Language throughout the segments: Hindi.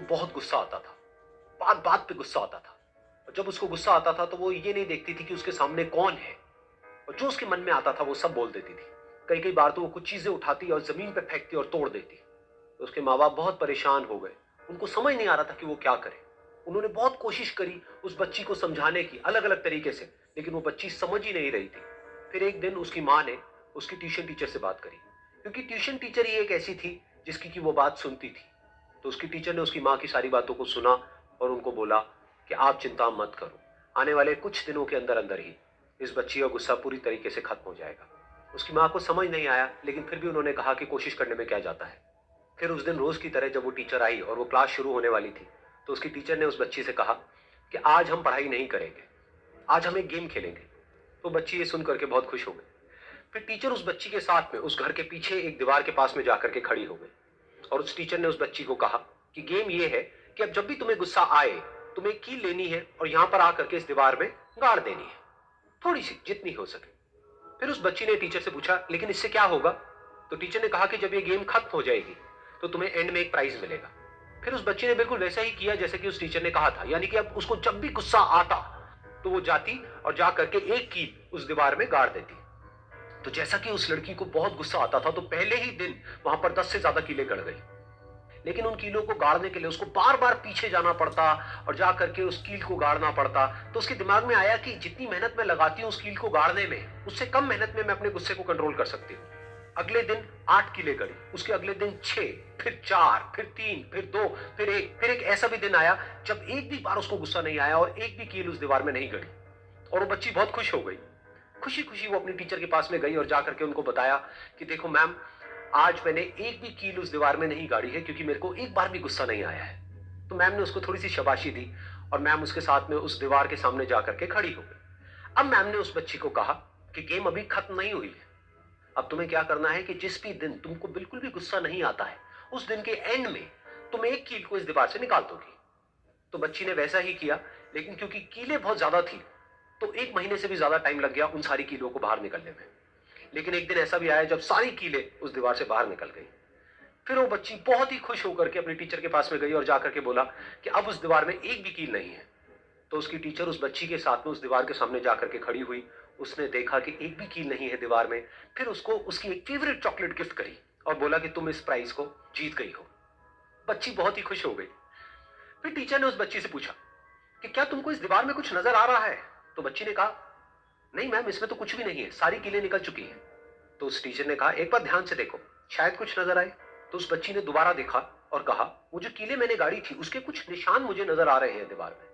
बहुत गुस्सा आता था, बात बात पे गुस्सा आता था। और जब उसको गुस्सा आता था तो वो ये नहीं देखती थी कि उसके सामने कौन है, और जो उसके मन में आता था वो सब बोल देती थी। कई कई बार तो वो कुछ चीजें उठाती और जमीन पे फेंकती और तोड़ देती। तो उसके माँ बाप बहुत परेशान हो गए, उनको समझ नहीं आ रहा था कि वो क्या करे। उन्होंने बहुत कोशिश करी उस बच्ची को समझाने की अलग अलग तरीके से, लेकिन वो बच्ची समझ ही नहीं रही थी। फिर एक दिन उसकी माँ ने उसकी ट्यूशन टीचर से बात करी, क्योंकि ट्यूशन टीचर ही एक ऐसी थी जिसकी कि वो बात सुनती थी। तो उसकी टीचर ने उसकी माँ की सारी बातों को सुना और उनको बोला कि आप चिंता मत करो, आने वाले कुछ दिनों के अंदर अंदर ही इस बच्ची का गुस्सा पूरी तरीके से खत्म हो जाएगा। उसकी माँ को समझ नहीं आया, लेकिन फिर भी उन्होंने कहा कि कोशिश करने में क्या जाता है। फिर उस दिन रोज की तरह जब वो टीचर आई और वो क्लास शुरू होने वाली थी, तो उसकी टीचर ने उस बच्ची से कहा कि आज हम पढ़ाई नहीं करेंगे, आज हम एक गेम खेलेंगे। तो बच्ची ये सुन करके बहुत खुश हो गई। फिर टीचर उस बच्ची के साथ में उस घर के पीछे एक दीवार के पास में जाकर के खड़ी हो गई, और उस टीचर ने उस बच्ची को कहा कि गेम ये है कि अब जब भी तुम्हें गुस्सा आए, तुम्हें एक कील लेनी है और यहां पर आकर के इस दीवार में गाड़ देनी है, थोड़ी सी जितनी हो सके। फिर उस बच्ची ने टीचर से पूछा, लेकिन इससे क्या होगा? तो टीचर ने कहा कि जब ये गेम खत्म हो जाएगी तो तुम्हें एंड में एक प्राइज मिलेगा। फिर उस बच्ची ने बिल्कुल वैसा ही किया जैसे कि उस टीचर ने कहा था, यानी कि अब उसको जब भी गुस्सा आता तो वो जाती और जा करके एक कील उस दीवार में गाड़ देती। तो जैसा कि उस लड़की को बहुत गुस्सा आता था, तो पहले ही दिन वहां पर 10 से ज्यादा कीलें गड़ गई। लेकिन उन कीलों को गाड़ने के लिए उसको बार बार पीछे जाना पड़ता और जा करके उस कील को गाड़ना पड़ता। तो उसके दिमाग में आया कि जितनी मेहनत मैं लगाती हूँ उस कील को गाड़ने में, उससे कम मेहनत में मैं अपने गुस्से को कंट्रोल कर सकती हूँ। अगले दिन 8 कीलें गड़ी, उसके अगले दिन 6, फिर 4, फिर 3, फिर 2, फिर एक ऐसा भी दिन आया जब एक भी बार उसको गुस्सा नहीं आया और एक भी कील उस दीवार में नहीं गड़ी। और वो बच्ची बहुत खुश हो गई। खुशी खुशी वो अपनी टीचर के पास में गई और जाकर के उनको बताया कि देखो मैम, आज मैंने एक भी कील उस दीवार में नहीं गाड़ी है, क्योंकि मेरे को एक बार भी गुस्सा नहीं आया है। तो मैम ने उसको थोड़ी सी शाबाशी दी और मैम उसके साथ में उस दीवार के सामने जाकर के खड़ी हो गई। अब मैम ने उस बच्ची को कहा कि गेम अभी खत्म नहीं हुई है, अब तुम्हें क्या करना है कि जिस भी दिन तुमको बिल्कुल भी गुस्सा नहीं आता है, उस दिन के एंड में तुम एक कील को इस दीवार से निकाल दोगी। तो बच्ची ने वैसा ही किया, लेकिन क्योंकि कीलें बहुत ज्यादा थी तो 1 महीने से भी ज्यादा टाइम लग गया उन सारी कीलों को बाहर निकलने में। लेकिन एक दिन ऐसा भी आया जब सारी कीलें उस दीवार से बाहर निकल गई। फिर वो बच्ची बहुत ही खुश होकर के अपनी टीचर के पास में गई और जाकर के बोला कि अब उस दीवार में एक भी कील नहीं है। तो उसकी टीचर उस बच्ची के साथ में उस दीवार के सामने जाकर के खड़ी हुई। उसने देखा कि एक भी कील नहीं है दीवार में। फिर उसको उसकी एक फेवरेट चॉकलेट गिफ्ट करी और बोला कि तुम इस प्राइज को जीत गई हो। बच्ची बहुत ही खुश हो गई। फिर टीचर ने उस बच्ची से पूछा कि क्या तुमको इस दीवार में कुछ नजर आ रहा है? तो बच्ची ने कहा, नहीं मैम, इसमें तो कुछ भी नहीं है, सारी कीलें निकल चुकी हैं। तो उस टीचर ने कहा, एक बार ध्यान से देखो, शायद कुछ नजर आए। तो उस बच्ची ने दोबारा देखा और कहा, वो जो कीलें मैंने गाड़ी थी उसके कुछ निशान मुझे नजर आ रहे हैं दीवार में।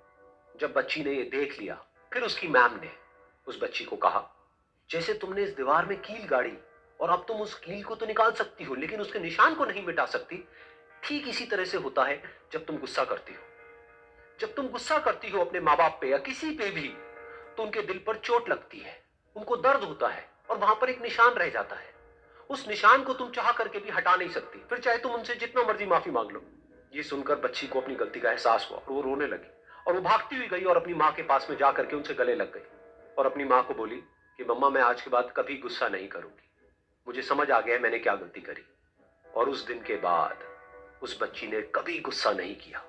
जब बच्ची ने ये देख लिया, फिर उसकी मैम ने उस बच्ची को कहा, जैसे तुमने इस दीवार में कील गाड़ी और अब तुम उस कील को तो निकाल सकती हो लेकिन उसके निशान को नहीं मिटा सकती, ठीक इसी तरह से होता है जब तुम गुस्सा करती हो। जब तुम गुस्सा करती हो अपने माँ बाप पे या किसी पे भी, तो उनके दिल पर चोट लगती है, उनको दर्द होता है और वहां पर एक निशान रह जाता है। उस निशान को तुम चाह करके भी हटा नहीं सकती, फिर चाहे तुम उनसे जितना मर्जी माफी मांग लो। ये सुनकर बच्ची को अपनी गलती का एहसास हुआ और वो रोने लगी और वो भागती हुई गई और अपनी माँ के पास में जाकर के उनसे गले लग गई और अपनी माँ को बोली कि मम्मा, मैं आज के बाद कभी गुस्सा नहीं करूंगी, मुझे समझ आ गया मैंने क्या गलती करी। और उस दिन के बाद उस बच्ची ने कभी गुस्सा नहीं किया।